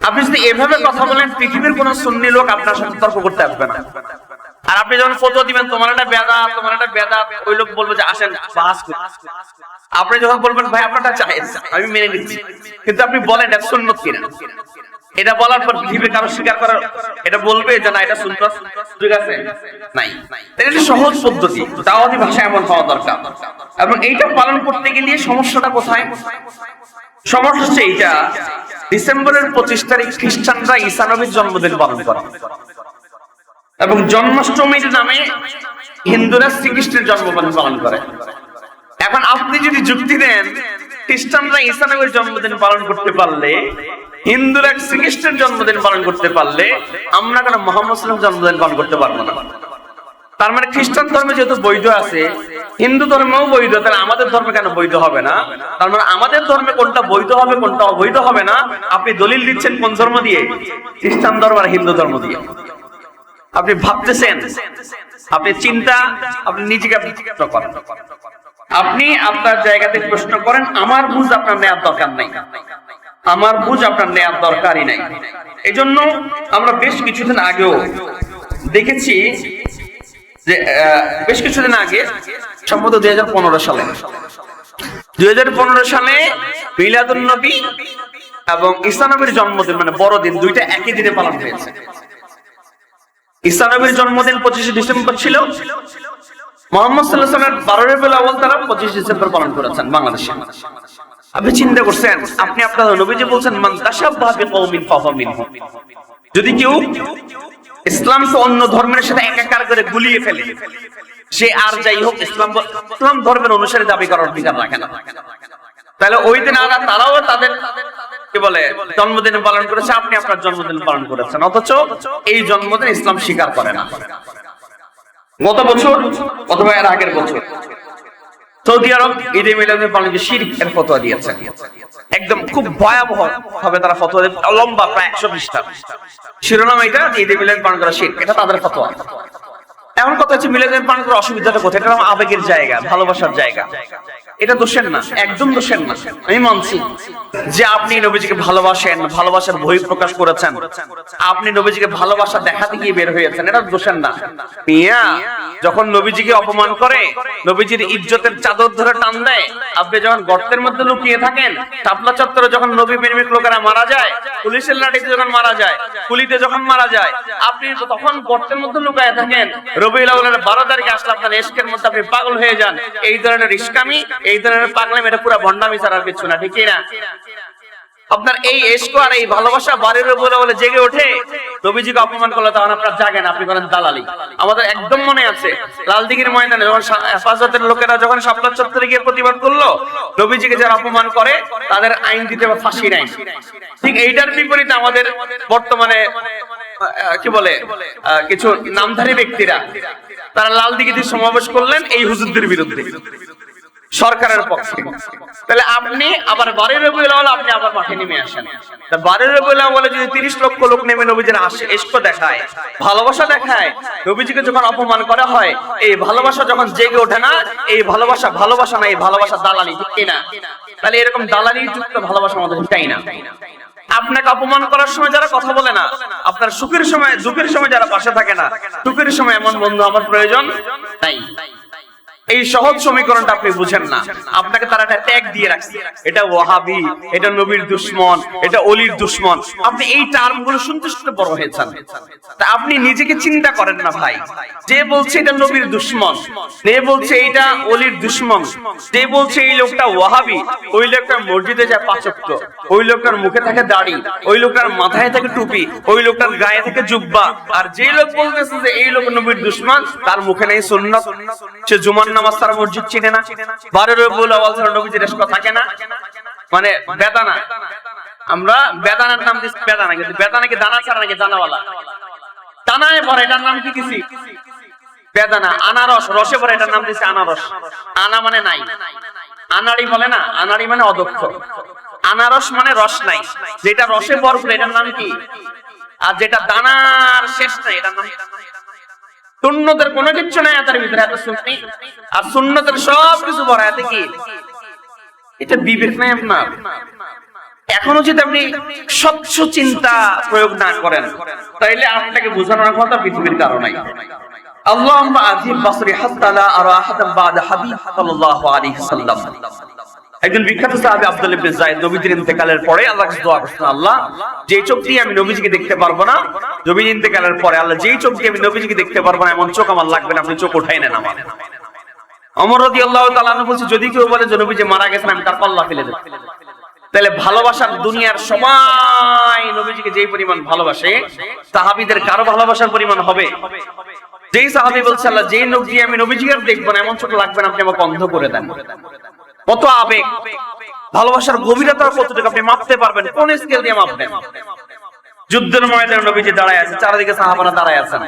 আপনি যদি এভাবে কথা বলেন, পৃথিবীর কোন সুন্নি লোক আপনার সাথে তর্ক করতে আসবে না। আর আপনি যখন ফতোয়া দিবেন তোমার একটা বেদাত, তোমার একটা বেদাত, ওই লোক বলবে যে আসেন বাস করি। আপনি যখন বলবেন ভাই আপনারটা জায়েজ, আমি মেনে নিচ্ছি, কিন্তু আপনি বলেন এটা সুন্নত কিনা। এটা বলার পর পৃথিবীর কারো স্বীকার করার, এটা বলবে যে না এটা সুন্নত, ঠিক আছে নাই। এটা সহজ পদ্ধতি, দাওয়াতি ভাষা এমন হওয়া দরকার। এবং এইটা পালন করতে গেলে সমস্যাটা কোথায়? সমস্যা হচ্ছে এইটা, ডিসেম্বরের 25 তারিখ খ্রিস্টানরা ঈসা নবীর জন্মদিন পালন করে, এবং জন্মাষ্টমীর নামে হিন্দুরা শ্রীকৃষ্ণের জন্মদিন পালন করে। এখন আপনি যদি যুক্তি দেন খ্রিস্টানরা ঈসা নবীর জন্মদিন পালন করতে পারলে, হিন্দুরা শ্রীকৃষ্ণের জন্মদিন পালন করতে পারলে, আমরা কেন মুহাম্মদ সাল্লাল্লাহু আলাইহি ওয়াসাল্লাম জন্মদিন পালন করতে পারবো না? তার মানে খ্রিস্টান ধর্মে যেহেতু বৈধ আছে, হিন্দু ধর্মেও বৈধ, তাহলে আমাদের ধর্মে কেন বৈধ হবে না? তার মানে আমাদের ধর্মে কোনটা বৈধ হবে কোনটা অবৈধ হবে না, আপনি দলিল দিচ্ছেন কোন ধর্ম দিয়ে? খ্রিস্টান ধর্ম আর হিন্দু ধর্ম দিয়ে। আপনি ভাবতেছেন, আপনি চিন্তা, আপনি নিজেকে প্রশ্ন করেন, আপনি আপনার জায়গাতে প্রশ্ন করেন। আমার বুঝ আপনার নেয়ার দরকার নাই, আমার বুঝ আপনার নেয়ার দরকারই নাই। এজন্য আমরা বেশ কিছুদিন আগেও দেখেছি যে বেশ কিছুদিন আগে, সম্ভবত 2015 সালে মিলাদুন নবী এবং ঈসা নবীর জন্মদিন, মানে বড়দিন, দুইটা একই দিনে পালন হয়েছে। ঈসা নবীর জন্মদিন 25 ডিসেম্বর ছিল, মুহাম্মদ সাল্লাল্লাহু আলাইহি ওয়াসাল্লামের 12 রবিউল আউয়াল তারা 25 ডিসেম্বর পালন করেছেন বাংলাদেশে। আপনি চিন্তা করছেন, আপনি আপনার নবীজি বলছেন মান তাশাব্বাহা বিকওমিন ফাহুয়া মিনহুম। যদি কেউ ইসলামকে অন্য ধর্মের সাথে একাকার করে গুলিয়ে ফেলে, সে আর যাই হোক ইসলাম ধর্মের অনুসারী দাবি করার অধিকার রাখে না। তাহলে ওই দিন তারাও তাদের কি বলে জন্মদিন পালন করেছে, আপনি আপনার জন্মদিন পালন করেছেন, অথচ এই জন্মদিন ইসলাম স্বীকার করে না। গত বছর অথবা এর আগের বছর সৌদি আরব ঈদে মিলাদুন পালনকে শিরকের ফতোয়া দিয়েছে। একদম খুব ভয়াবহ ভাবে তারা ফতোয়া দেয়, লম্বা প্রায় 100 পৃষ্ঠা। শিরোনাম এটা, ঈদে মিলাদ পালন করা শিরক, এটা তাদের ফতোয়া। এমন কথা হচ্ছে মিলাদুন পালন করার অসুবিধাটা কোথায়? এটা আবেগের জায়গা, ভালোবাসার জায়গা, এটা দোষের না, একদম দোষের না। আমি মানছি যে আপনি নবীজিকে ভালোবাসেন, ভালোবাসার বহি প্রকাশ করেছেন, আপনি নবীজিকে ভালোবাসা দেখাতে গিয়ে বের হয়েছেন, এটা দোষের না। মিয়া যখন নবীজিকে অপমান করে, নবীজির ইজ্জতের চাদর ধরে টান দেয়, আপনি যখন গর্তের মধ্যে লুকিয়ে থাকেন, শাপলা চত্বরে যখন নবী প্রেমিক লোকেরা মারা যায়, পুলিশের লাঠিতে যখন মারা যায়, গুলিতে যখন মারা যায়, আপনি তখন গর্তের মধ্যে লুকিয়ে থাকেন। রবিউল আউয়ালের 12 তারিখে আসলে আপনার ইশকের মধ্যে আপনি পাগল হয়ে যান। এই ধরনের ইশকামি, এই ধরনের পাগলামি, এটা পুরো ভণ্ডামি ছাড়া আর কিছু না, ঠিক কি না? আপনার এই ইশক আর এই ভালোবাসা বাড়ির রবিউল আউয়ালে জেগে ওঠে, নবীজিকে অপমান করলে তখন আপনার জাগে না, আপনি করেন দালালি। আমাদের একদম মনে আছে লালদিঘির ময়দানে যখন হেফাজতের লোকেরা যখন শাপলা চত্বরে গিয়ে প্রতিবাদ করলো, নবীজিকে যারা অপমান করে তাদের আইন দিতে হবে ফাঁসির আইন। ঠিক এইটার বিপরীতে আমাদের বর্তমানে কি বলে কিছু নামধারী ব্যক্তিরা, তারা লালদিঘিতে সমাবেশ করলেন এই হুজুরদের বিরুদ্ধে, সরকারের পক্ষে। তাহলে আপনি আবার 12 রবিউল আউয়াল আপনি আবার মাঠে নেমে আসেন। 12 রবিউল আউয়ালে যদি 30 লক্ষ লোক নেমে নবীজির ইশক দেখায়, ভালোবাসা দেখায়, নবীজিকে যখন অপমান করা হয়, এই ভালোবাসা যখন জেগে ওঠে না, এই ভালোবাসা ভালোবাসা না, এই ভালোবাসা দালালি, ঠিক কি না? তাহলে এরকম দালালি যুক্ত ভালোবাসা আমাদের চাই না। আপনাকে অপমান করার সময় যারা কথা বলে না, আপনার সুখের সময় দুঃখের সময় যারা পাশে থাকে না, সুখের সময় এমন বন্ধু আমার প্রয়োজন নাই। এই সহজ সমীকরণটা আপনি বুঝেন না, আপনাকে তারা একটা ট্যাগ দিয়ে রাখছে, এটা ওয়াহাবি, এটা নবীর দুশমন, এটা অলির দুশমন। আপনি এই টার্মগুলো শুনতে শুনতে বড় হয়েছেন, তা আপনি নিজেকে চিন্তা করেন না ভাই। যে বলছে এটা নবীর দুশমন, যে বলছে এটা অলির দুশমন, যে বলছে এই লোকটা ওয়াহাবি, ওই লোকটার মসজিদে যায় 5 ওয়াক্ত, ওই লোকটার মুখে থাকে দাড়ি, ওই লোকটার মাথায় থাকে টুপি, ওই লোকটার গায়ে থাকে জুব্বা। আর যে লোক বলতেছে যে এই লোক নবীর দুশমন, তার মুখে নেই সুন্নাত, সে জুমার নামাজ তার মসজিদ চিনে না, 12 রবিউল আউয়াল ছাড়া নবীজির ইশক থাকে না, মানে বেদানা। আমরা বেদানার নাম দিচ্ছি বেদানা, কিন্তু বেদানা কি দানা ছাড়া নাকি দানাওয়ালা? দানায় ভরে, এটার নাম কি কিছু বেদানা, আনারস, রসে ভরা, এটার নাম দিয়েছে আনারস। আনা মানে নাই, আনাড়ি বলে না, আনাড়ি মানে অদক্ষ, আনারস মানে রস নাই। যেটা রসে ভরপুর এটার নাম কি? আর যেটা দানার শেষ নাই এটার নাম সুন্নতের কোনো কিছু নাই এটার ভিতরে, এত সুন্নি আর সুন্নতের সব কিছু ভরা, এতে কি? এটা বিবেক নাই আপনার। এখনো যদি আপনি স্বচ্ছ চিন্তা প্রয়োগ না করেন, তাইলে আপনাকে বোঝানোর কথা পৃথিবীর কারো নাই। আল্লাহুম্মা আজিব বাসরি হাত্তা লা আরা আহাদান বা'দা হাবিব সাল্লাল্লাহু আলাইহি সাল্লাম। একজন বিখ্যাত সাহাবী আব্দুল্লাহ ইবনে যায়েদ নবীজির ইন্তেকালের পরে আল্লাহর কাছে দোয়া করতেন, আল্লাহ যে চোখ দিয়ে আমি নবীজিকে দেখতে পারবো না, নবীর ইন্তেকালের পরে আল্লাহ যেই চোখ দিয়ে আমি নবীজিকে দেখতে পারবো না এমন চোখ আমার লাগবে না, আপনি চোখ উঠাই নেন আমার। ওমর রাদিয়াল্লাহু তাআলা আনহু বলছে, যদি কেউ বলে যে নবীজি মারা গেছেন আমি তার কল্লা ফেলে দেব। তাহলে ভালোবাসার দুনিয়ার সবাই নবীজিকে যেই পরিমাণ ভালোবাসে, সাহাবীদের কারো ভালোবাসার পরিমাণ হবে? যেই সাহাবী বলছে আল্লাহ যেই নবী আমি নবীজিকে দেখবো না এমন চোখ লাগবে না, আপনি আমাকে অন্ধ করে দেন। কত আবেগ, ভালোবাসার গভীরতা কতটুকু আপনি মাপতে পারবেন? কোন স্কেল দিয়ে মাপবেন? যুদ্ধের ময়দানে নবীজি দাঁড়ায় আছে, চারিদিকে সাহাবারা দাঁড়ায় আছেন,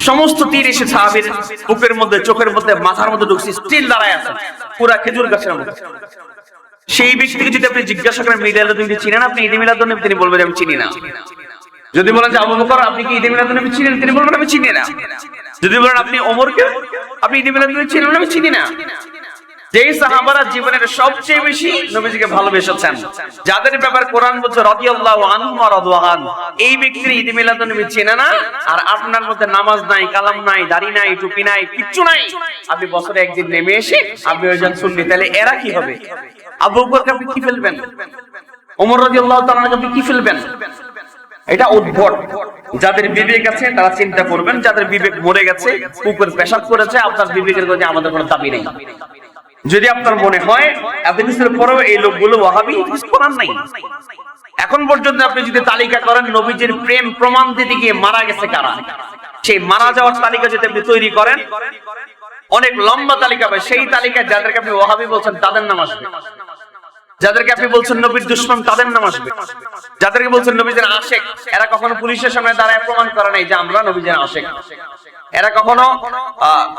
সমস্ত তীর এসে সাহাবীর বুকের মধ্যে, চোখের মধ্যে, মাথার মধ্যে ঢুকছে, স্টিল দাঁড়ায় আছেন পুরা খেজুর গাছের মধ্যে। সেই ব্যক্তিকে যদি আপনি জিজ্ঞাসা করেন মিলাদুন নবী চিনেন আপনি? ঈদে মিলাদুন নবী, তিনি বলবেন আমি চিনি না। যদি বলেন যে আবু বকর আপনি কি ঈদে মিলাদুন নবী চিনেন? তিনি বলবেন আমি চিনি না। যদি বলেন আপনি ওমরকে আপনি ঈদে মিলাদুন নবী চিনেন? আমি চিনি না। যেই সাহাবারা জীবনের সবচেয়ে বেশি নবীজিকে ভালোবেসেছেন, যাদের ব্যাপারে কোরআন বলছে রাদিয়াল্লাহু আনহুম ওয়া রাদু আন, এই ব্যক্তির ঈদ মিলাদুন নবী চেনে না, আর আপনার মধ্যে নামাজ নাই, কালাম নাই, দাড়ি নাই, টুপি নাই, কিচ্ছু নাই, আপনি বছরে একদিন নেমে এসে আপনি ওইজন সুন্নি, তাহলে এরা কি হবে? আবু বকরকে আপনি কি ফেলবেন? ওমর রাদিয়াল্লাহু তাআলা আপনি কি ফেলবেন? এটা উদ্ভট। যাদের বিবেক আছে তারা চিন্তা করবেন, যাদের বিবেক মরে গেছে, কুকুর পেশাব করেছে, আপনার বিবেকের কাছে আমাদের কোনো দাবি নেই। যদি আপনার মনে হয় এত কিছুর পরেও এই লোকগুলো ওয়াহাবি, কিছু করার নাই। এখন পর্যন্ত আপনি যদি তালিকা করেন নবীজির প্রেম প্রমাণ দিতে গিয়ে মারা গেছে কারা, সেই মারা যাওয়ার তালিকা যদি আপনি তৈরি করেন, অনেক লম্বা তালিকা হবে। সেই তালিকায় যাদেরকে আপনি ওয়াহাবি বলছেন তাদের নাম আসবে, যাদেরকে আপনি বলছেন নবীর দুশমন তাদের নাম আসবে, যাদেরকে বলছেন নবীজির আশেক, এরা কখনো পুলিশের সামনে দাঁড়ায় প্রমাণ করে নাই যে আমরা নবীজির আশেক। এরা কখনো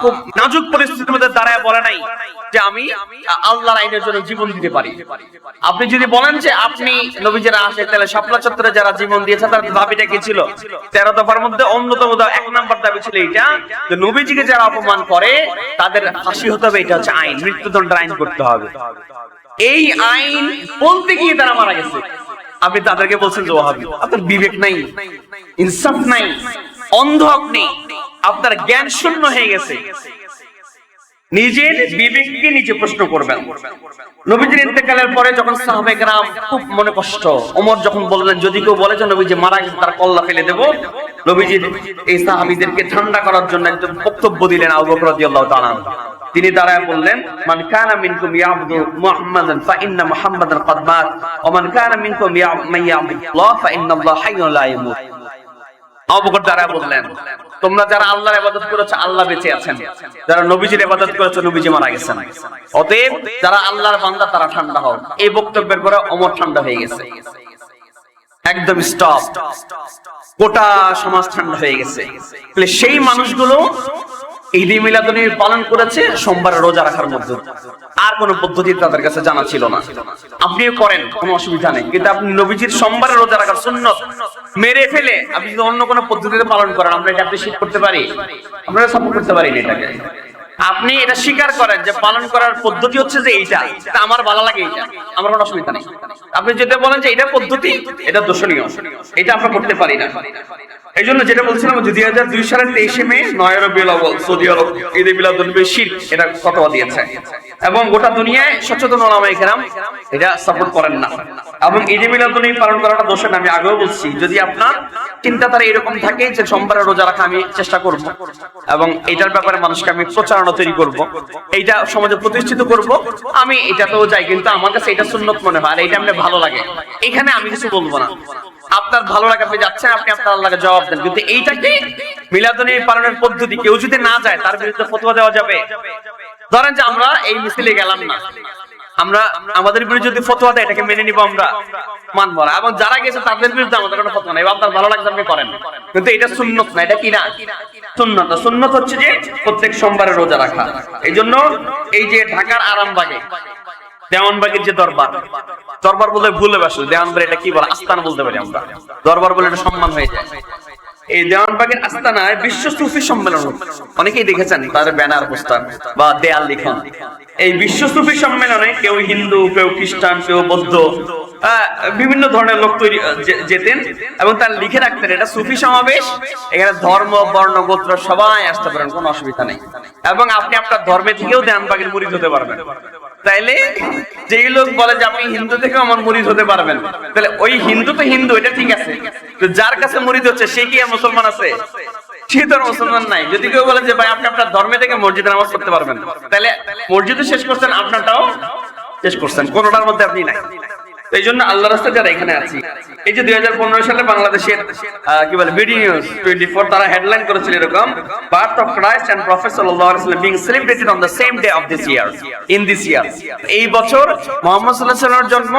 খুব নাজুক পরিস্থিতির মধ্যে দাঁড়ায় বলে নাই যে আমি আল্লাহর আইনের জন্য জীবন দিতে পারি। আপনি যদি বলেন যে আপনি নবীজির আশেক, তাহলে শাপলা চত্বরে যারা জীবন দিয়েছে তার দাবিটা কি ছিল? 13 দফার মধ্যে অন্যতম 1 নম্বর দাবি ছিল এইটা যে নবীজিকে যারা অপমান করে তাদের ফাঁসি হতে হবে, এটা হচ্ছে আইন, মৃত্যুদণ্ড আইন করতে হবে। এই আইন বলতে গিয়ে তারা মারা গেছে, আপনি তাদেরকে বলছেন যে ওয়াহাবি। আপনার বিবেক নাই, ইনসাফ নাই, অন্ধ আপনি, আপনার জ্ঞান শূন্য হয়ে গেছে। নিজের বিবেককে নিজে প্রশ্ন করবেন। নবীজির ইন্তেকালের পরে যখন সাহাবায়ে কেরাম খুব মনে কষ্ট, ওমর যখন বললেন যদি কেউ বলে যে নবীজি মারা গেছে তার কল্লা ফেলে দেব, নবীজি এই সাহাবীদেরকে ঠান্ডা করার জন্য একজন বক্তব্য দিলেন আবু বকর রাদিয়াল্লাহু তাআলা। তিনি দাঁড়ায় বললেন মান কানা মিনকুম ইয়াবুদু মুহাম্মাদান ফা ইন্না মুহাম্মাদান ক্বাদ মাত ওয়া মান কানা মিনকুম ইয়াবুদুল্লাহ ফা ইন্নাল্লাহ হাইয়ুন লা ইয়ামুত। আবু বকর দাঁড়ায় বললেন তোমরা যারা আল্লাহর ইবাদত করেছো আল্লাহ বেঁচে আছেন, যারা নবীজির ইবাদত করেছো নবীজি মারা গেছেন, অতএব যারা আল্লাহর বান্দা তারা ঠান্ডা হও। এই বক্তব্যের পরে ওমর ঠান্ডা হয়ে গেছে, একদম স্টপ, গোটা সমাজ ঠান্ডা হয়ে গেছে। তাহলে সেই মানুষগুলো ঈদ মিলাদুন নবী পালন করেছে সোমবার রোজা রাখার মধ্যে, আর কোন পদ্ধতি তাদের কাছে জানা ছিল না। আপনিও করেন, কোনো অসুবিধা নেই, কিন্তু আপনি নবীজির সোমবারে রোজা রাখার সুন্নত মেরে ফেলে আপনি যদি অন্য কোনো পদ্ধতিতে পালন করেন, আমরা এটা অ্যাপ্রিশিয়েট করতে পারি, আমরা সাপোর্ট করতে পারি না এটাকে। আপনি এটা স্বীকার করেন যে পালন করার পদ্ধতি হচ্ছে যে এইটা, আমার ভালো লাগে এইটা, আমার কোনো অসুবিধা নেই। আপনি যদি বলেন যে এটা পদ্ধতি, এটা দোষণীয়, এটা আমরা করতে পারি না। এই জন্য যেটা বলছিলাম 2002 সালের 23 মে 9 রবিউল আউয়াল সৌদি আরব ঈদ মিলাদুন নবী শিরক এটা ফতোয়া দিয়েছে, এবং গোটা দুনিয়ায় সচেতন ওলামায়ে কেরাম এটা সাপোর্ট করেন না। এবং ঈদ মিলাদুন নবী পালন করাটা দোষের না, আমি আগেও বলছি। যদি আপনার চিন্তাধারা এরকম থাকে যে সোমবারে রোজা রাখা আমি চেষ্টা করব এবং এটার ব্যাপারে মানুষকে আমি প্রচারণা তৈরি করব, এইটা সমাজে প্রতিষ্ঠিত করব, আমি এটাতেও যাই, কিন্তু আমার কাছে এটা সুন্নত মনে হয় আর এটা আমার ভালো লাগে, এখানে আমি কিছু বলবো না। আপনার ভালো লাগে আপনি যাচ্ছেন, আপনি আপনার আল্লাহকে জবাব দেন। কিন্তু এইটাকে মিলাদুন নবী পালনের পদ্ধতি কেউ যদি না যায় তার বিরুদ্ধে ফতোয়া দেওয়া যাবে। ধরেন যে আমরা এই মিছিলে গেলাম না, আমরা আমাদের বিরুদ্ধে যদি ফতোয়া দেয় এটাকে মেনে নিব, আমরা মানবো না, এবং যারা গেছে তাদের বিরুদ্ধে আমাদের কোনো ফতোয়া নাই। আপনার ভালো লাগছে আপনি করেন, কিন্তু এটা সুন্নত না, এটা কি না? সুন্নত। সুন্নত হচ্ছে যে প্রত্যেক সোমবারে রোজা রাখা। এই জন্য এই যে ঢাকার আরামবাগে দেওয়ানবাগের যে দরবার, দরবার বলে ভুলে বাসু, দেওয়ানবাগ এটা কি বলে, আস্তানা বলতে পারি আমরা, দরবার বলে এটা সম্মান হয়ে যায়। এই দেওয়ানবাগের আস্তানায় বিশ্ব সুফি সম্মেলন, অনেকেই দেখেছেন তাদের ব্যানার পোস্টার বা দেয়াল লিখন। এই বিশ্ব সুফি সম্মেলনে কেউ হিন্দু, কেউ খ্রিস্টান, কেউ বৌদ্ধ, বিভিন্ন ধরনের লোক তৈরি যেতেন এবং তার লিখে রাখতেন এটা সুফি সমাবেশ, এখানে ধর্ম, বর্ণ, গোত্র সবাই আসতে পারেন, কোনো অসুবিধা নেই, এবং আপনি আপনার ধর্মে থেকেও দেওয়ানবাগের মুরিদ হতে পারবেন। তাইলে যেই লোক বলে যে আপনি হিন্দু থেকে আমার মুরিদ হতে পারবেন, তাহলে ওই হিন্দু তো হিন্দু, এটা ঠিক আছে, যার কাছে মুরিদ হচ্ছে সে কি আর মুসলমান আছে? সে তো মুসলমান নাই। যদি কেউ বলে যে ভাই আপনি আপনার ধর্মে থেকে মসজিদে নামাজ পড়তে পারবেন, তাহলে মসজিদও শেষ করছেন, আপনারটাও শেষ করছেন, কোনোটার মধ্যে আপনি নাই। এই জন্য আল্লাহর রাস্তায় যারা এখানে আছি, এই যে 2015 সালে বাংলাদেশের কি বলে বিডি নিউজ 24 তারা হেডলাইন করেছিল এরকম, birth of Christ and prophet সাল্লাল্লাহু আলাইহি ওয়াসাল্লাম being celebrated on the same day of this year, in this year. এই বছর মুহাম্মদ সাল্লাল্লাহু আলাইহি ওয়াসাল্লামের জন্ম,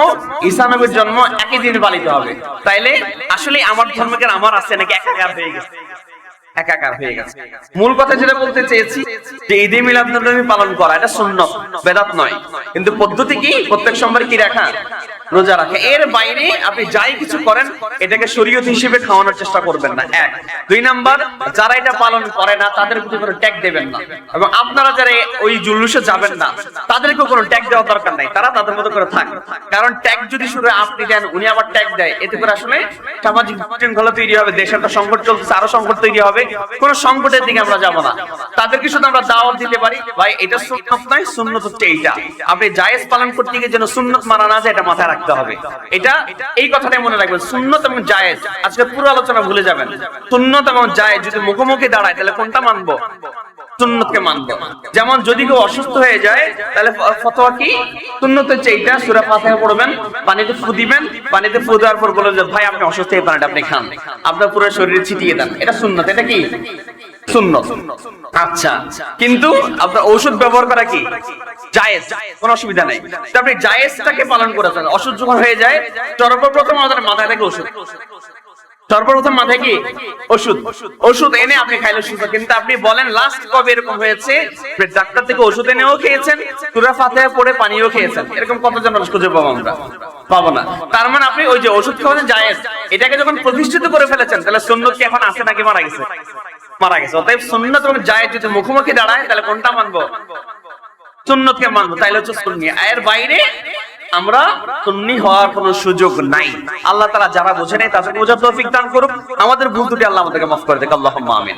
ঈসা নবীর জন্ম একই দিনে পালিত হবে। তাইলে আসলে আমার ধর্মকে আমার আছে নাকি একাকার হয়ে গেছে? একাকার হয়ে গেছে। মূল কথা যেটা বলতে চেয়েছি যে ঈদে মিলাদুন্নবী পালন করা এটা সুন্নাত, বেদাত নয়। কিন্তু পদ্ধতি কি? প্রত্যেক সোমবার কি রাখা? রোজা রাখা। এর বাইরে আপনি যাই কিছু করেন এটাকে শরীয়ত হিসেবে খাওয়ানোর চেষ্টা করবেন না, এক। 2 নাম্বার, যারা এটা পালন করে না তাদের প্রতি কোনো ট্যাগ দেবেন না, এবং আপনারা যারা ওই জুলুসে যাবেন না তাদেরকে কোনো ট্যাগ দেওয়ার দরকার নাই, তারা তাদের মতো করে থাক। কারণ ট্যাগ যদি শুরু আপনি দেন, উনি আবার ট্যাগ দেয়, এতে করে আসলে সামাজিক বিশৃঙ্খলা তৈরি হবে, দেশে একটা সংকট চলছে, আরো সংকট তৈরি হবে। কোন সংকটের দিকে আমরা যাব না। তাদেরকে শুধু আমরা দাওয়াত দিতে পারি, ভাই এটা সুন্নাত নয়, সুন্নাত হচ্ছে এইটা। আপনি জায়েজ পালন করতে গিয়ে যেন সুন্নাত মানা না যায়, এটা মাথায় রাখতে হবে। এটা এই কথাটাই মনে রাখবেন, সুন্নাত এবং জায়েজ। আজকে পুরো আলোচনা ভুলে যাবেন। সুন্নাত এবং জায়েজ যদি মুখোমুখি দাঁড়ায় তাহলে কোনটা মানবো? সুন্নতকে মানবো। যেমন যদি কেউ অসুস্থ হয়ে যায় তাহলে ফতোয়া কি? সুন্নত হচ্ছে এইটা, সূরা ফাতিহা পড়বেন, পানিতে ফু দিবেন, পানিতে ফু দেওয়ার পর বলবেন যে ভাই আপনি অসুস্থ, এই পানিটা আপনি খান, আপনার পুরো শরীরে ছিটিয়ে দেন, এটা সুন্নত। এটা কি সুন্নত? আচ্ছা, কিন্তু আপনার ঔষধ ব্যবহার করা কি জায়েজ, কোনো অসুবিধা নাই। তো আপনি জায়েজটাকে পালন করেছেন। অসুখ যখন হয়ে যায় সর্বপ্রথম আমাদের মাথায় থাকে ওষুধ, সর্বপ্রথম মাথায় কি? ওষুধ। ওষুধ এনে আপনি খাইলে সুস্থ। কিন্তু আপনি বলেন লাস্ট কবে এরকম হয়েছে ডাক্তার থেকে ওষুধ এনেও খেয়েছেন, সূরা ফাতিহা পড়ে পানিও খেয়েছেন? এরকম কতজন মানুষ খুঁজে পাবো আমরা? পাবো না। তার মানে আপনি ওই যে ওষুধ খাওয়ানো জায়েজ, এটাকে যখন প্রতিষ্ঠিত করে ফেলেছেন তাহলে সুন্নত কি এখন আছে নাকি মারা গেছে? মারা গেছে। অতএব সুন্নত এবং জায়েজ যদি মুখোমুখি দাঁড়ায় তাহলে কোনটা মানবো? সুন্নতকে মানবো, তাইলে হচ্ছে সুন্নি। এর বাইরে আমরা সুন্নি হওয়ার কোনো সুযোগ নাই। আল্লাহ তাআলা যারা বোঝে নাই তাদেরকে বোঝার তৌফিক দান করুক। আমাদের ভুল ত্রুটি আল্লাহ আমাদেরকে মাফ করে দেখ। আল্লাহুম্মা আমিন।